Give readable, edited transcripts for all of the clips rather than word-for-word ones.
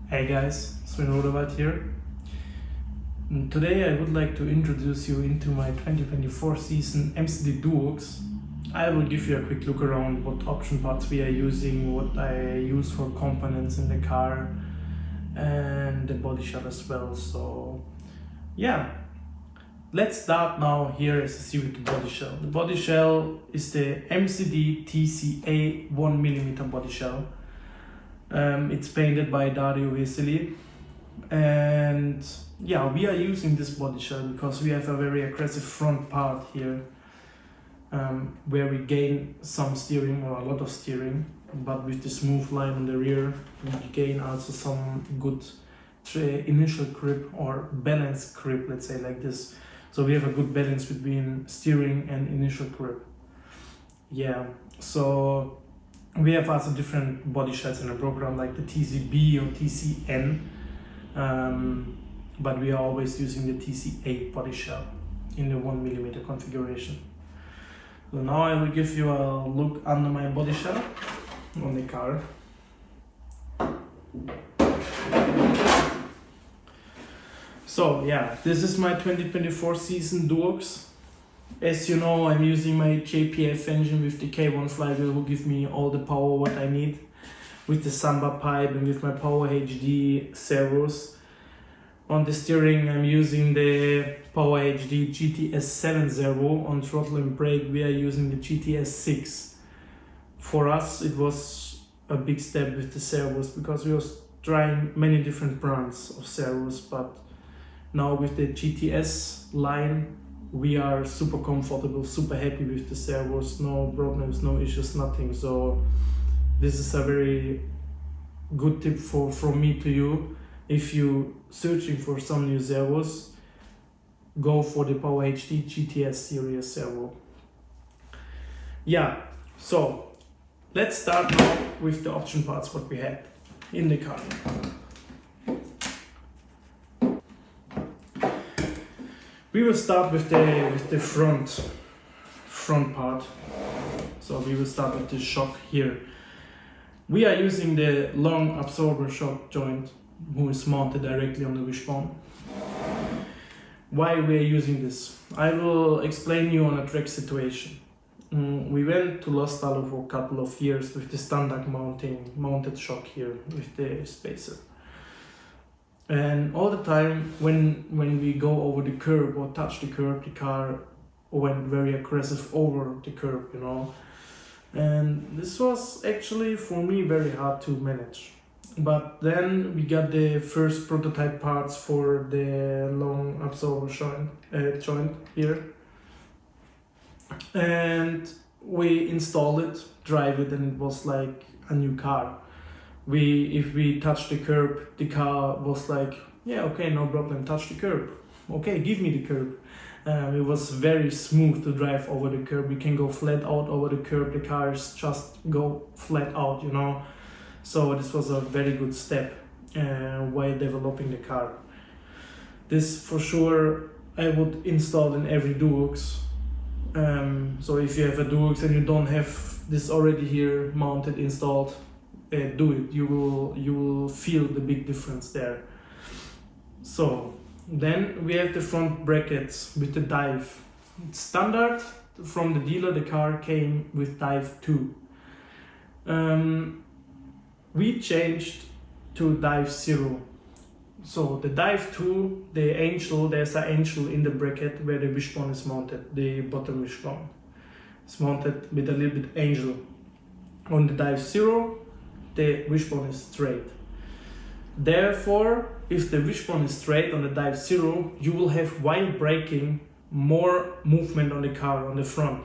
Hey guys, Sven Rodewald here. And today I would like to introduce you into my 2024 season MCD DUOX. I will give you a quick look around what option parts we are using, what I use for components in the car, and the body shell as well. So yeah, let's start now here as you see with the body shell. The body shell is the MCD TCA 1mm body shell. It's painted by Dario Vesely, and yeah, we are using this body shell because we have a very aggressive front part here, where we gain some steering or a lot of steering, but with the smooth line on the rear we gain also some good initial grip or balanced grip, let's say like this. So we have a good balance between steering and initial grip. Yeah, so we have also different body shells in the program, like the TCB or TCN, but we are always using the TCA body shell in the 1mm configuration. So now I will give you a look under my body shell on the car. So yeah, this is my 2024 season DUOX. As you know, I'm using my JPF engine with the K1 flywheel, who give me all the power what I need, with the Samba pipe and with my Power HD servos. On the steering I'm using the Power HD GTS 7 servo. On throttle and brake we are using the GTS 6. For us it was a big step with the servos because we was trying many different brands of servos, but now with the GTS line we are super comfortable, super happy with the servos, no problems, no issues, nothing. So this is a very good tip from me to you. If you searching for some new servos, go for the Power HD GTS series servo. Yeah, so let's start now with the option parts what we had in the car. We will start with the front part. So we will start with the shock here. We are using the long absorber shock joint, who is mounted directly on the wishbone. Why we are using this? I will explain you on a track situation. We went to Lostalo for a couple of years with the standard mounted shock here with the spacer. And all the time when we go over the curb or touch the curb, the car went very aggressive over the curb, you know. And this was actually for me very hard to manage. But then we got the first prototype parts for the long absorber joint here. And we installed it, drive it, and it was like a new car. If we touched the curb, the car was like, yeah, okay, no problem, touch the curb. Okay, give me the curb. It was very smooth to drive over the curb. We can go flat out over the curb. The cars just go flat out, you know. So this was a very good step while developing the car. This for sure I would install in every DUOX. So if you have a DUOX and you don't have this already here mounted, installed, do it. You will feel the big difference there. So then we have the front brackets with the dive. It's standard from the dealer. The car came with dive 2. We changed to dive 0. So the dive 2, there's an angel in the bracket where the wishbone is mounted. The bottom wishbone is mounted with a little bit angel. On the dive 0, the wishbone is straight. Therefore, if the wishbone is straight on the dive 0, you will have, while braking, more movement on the car on the front.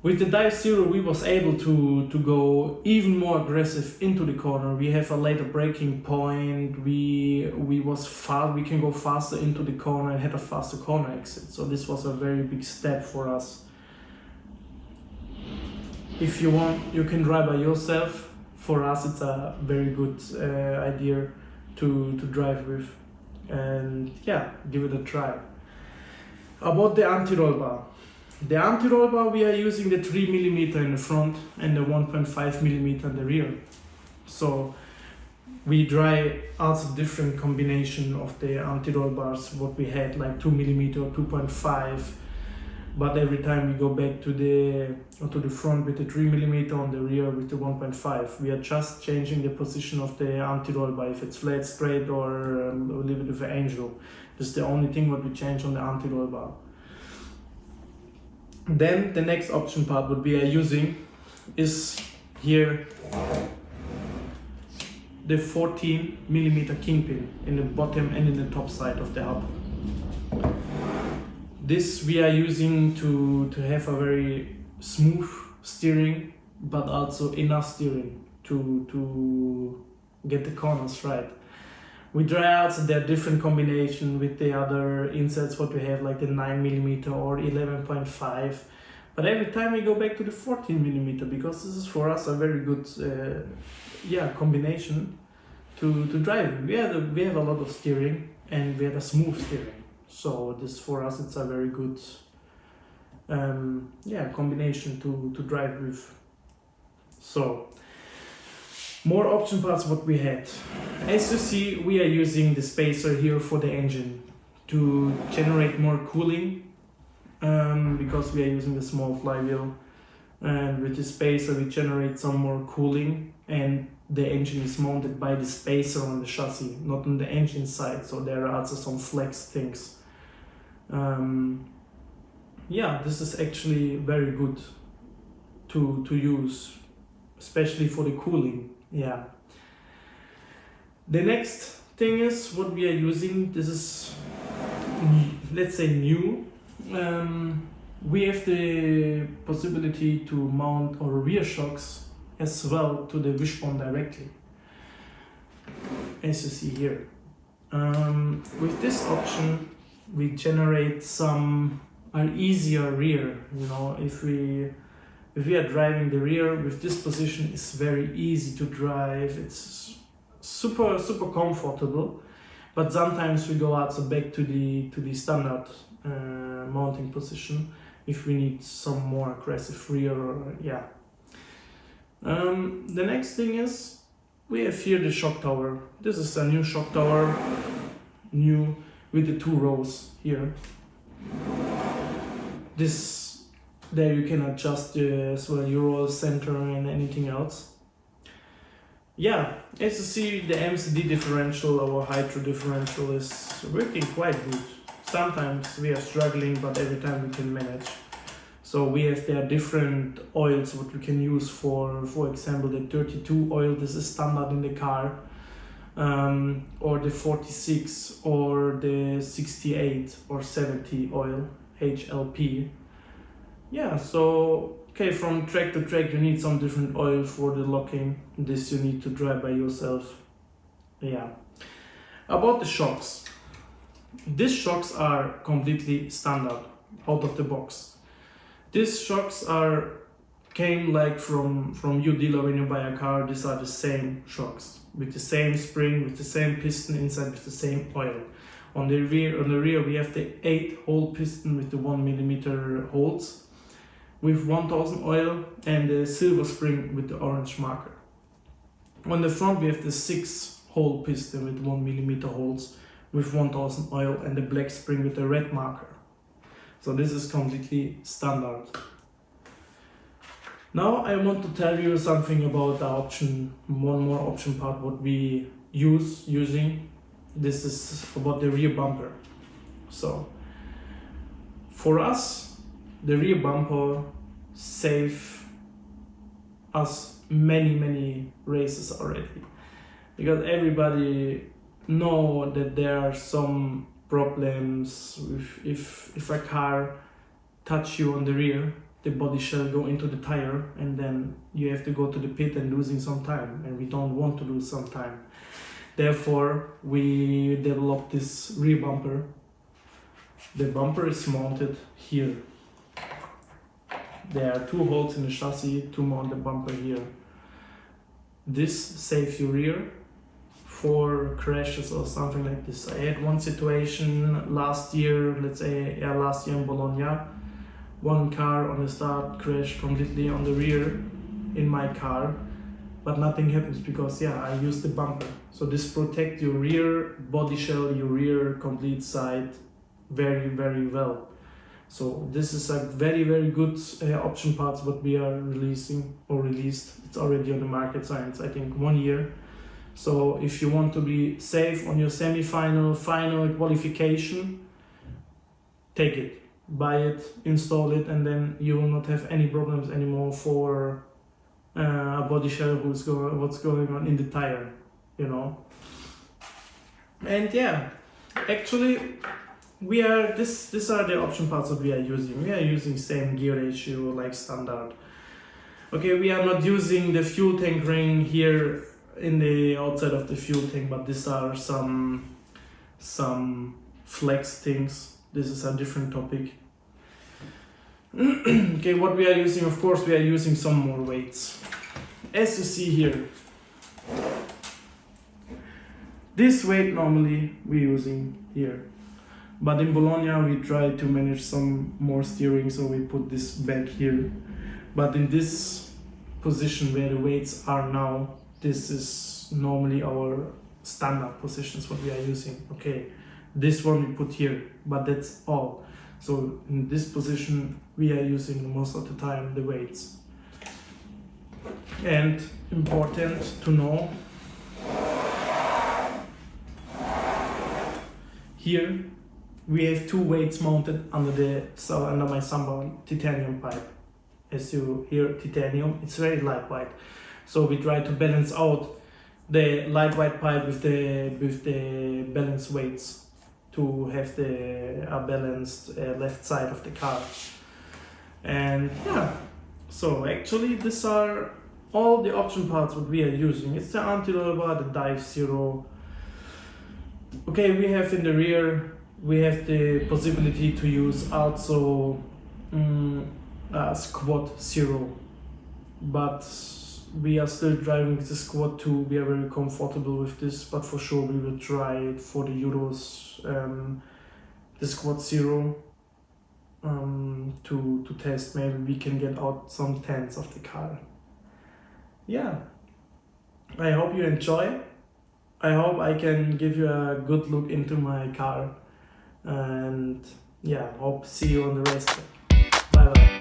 With the dive 0, we was able to go even more aggressive into the corner. We have a later braking point. We can go faster into the corner and had a faster corner exit. So this was a very big step for us. If you want, you can drive by yourself. For us, it's a very good idea to drive with, and yeah, give it a try. About the anti-RollBar. The anti-RollBar, we are using the 3mm in the front and the 1.5mm in the rear. So We try also different combination of the anti-roll bars, what we had, like 2mm or 2.5, but every time we go back to the front with the 3mm, on the rear with the 1.5. We are just changing the position of the anti-roll bar, if it's flat, straight, or a little bit of an angle. This is the only thing what we change on the anti-roll bar. Then the next option part what we are using is here the 14mm kingpin in the bottom and in the top side of the hub. This we are using to have a very smooth steering, but also enough steering to get the corners right. We try out their different combination with the other insets what we have, like the 9mm or 11.5. But every time we go back to the 14mm, because this is for us a very good combination to drive. We have a lot of steering and we have a smooth steering. So this for us it's a very good combination to drive with. So more option parts what we had. As you see, we are using the spacer here for the engine to generate more cooling, because we are using the small flywheel, and with the spacer we generate some more cooling, and the engine is mounted by the spacer on the chassis, not on the engine side, so there are also some flex things. This is actually very good to use, especially for the cooling. The next thing is what we are using. This is, let's say, new. We have the possibility to mount our rear shocks as well to the wishbone directly, as you see here. With this option we generate an easier rear. You know, if we are driving the rear with this position, it's very easy to drive. It's super comfortable. But sometimes we go also back to the standard mounting position if we need some more aggressive rear. The next thing is we have here the shock tower. This is a new shock tower, new with the 2 rows here. There you can adjust as well your roll center and anything else. As you see, the MCD differential, our hydro differential, is working quite good. Sometimes we are struggling, but every time we can manage. So we have there different oils what we can use for example the 32 oil. This is standard in the car, or the 46 or the 68 or 70 oil, HLP. So from track to track you need some different oil for the locking. This you need to try by yourself. About the shocks. These shocks are completely standard, out of the box. These shocks came like from your dealer when you buy a car. These are the same shocks, with the same spring, with the same piston inside, with the same oil. On the rear we have the 8-hole piston with the 1mm holes, with 1000 oil, and the silver spring with the orange marker. On the front we have the 6-hole piston with 1mm holes, with 1000 oil, and the black spring with the red marker. So this is completely standard. Now I want to tell you something about the option, one more option part what we using. This is about the rear bumper. So for us, the rear bumper save us many races already, because everybody know that there are some problems with if a car touch you on the rear, the body shell go into the tire, and then you have to go to the pit and losing some time, and we don't want to lose some time. Therefore we developed this rear bumper. The bumper is mounted here. There are 2 holes in the chassis to mount the bumper here. This saves your rear for crashes or something like this. I had one situation last year, last year in Bologna. One car on the start crashed completely on the rear in my car, but nothing happens because yeah, I use the bumper. So this protects your rear body shell, your rear complete side very, very well. So this is a very, very good option parts what we are releasing or released. It's already on the market since I think 1 year. So if you want to be safe on your semi-final, final qualification, take it, buy it, install it, and then you will not have any problems anymore for a body shell what's going on in the tire, you know. And yeah, actually we are these are the option parts that we are using. We are using same gear ratio like standard. Okay, we are not using the fuel tank ring here in the outside of the fuel tank, but these are some flex things. This is a different topic. Okay, what we are using, of course, we are using some more weights. As you see here, this weight normally we're using here, but in Bologna we try to manage some more steering, so we put this back here. But in this position where the weights are now, this is normally our standard positions what we are using. Okay, this one we put here, but that's all. So in this position we are using most of the time the weights. And important to know, here we have two weights mounted under my Samba titanium pipe. As you hear, titanium, it's very lightweight. So we try to balance out the lightweight pipe with the balanced weights to have a balanced left side of the car. And yeah, so actually these are all the option parts what we are using. It's the Anti-RollBar, the Dive Zero. Okay, we have in the rear, we have the possibility to use also Squad Zero, but we are still driving the Squad 2. We are very comfortable with this, but for sure we will try it for the Euros, the Squad Zero, to test. Maybe we can get out some tenths of the car. Yeah, I hope you enjoy. I hope I can give you a good look into my car, and yeah, hope see you on the race. Bye bye.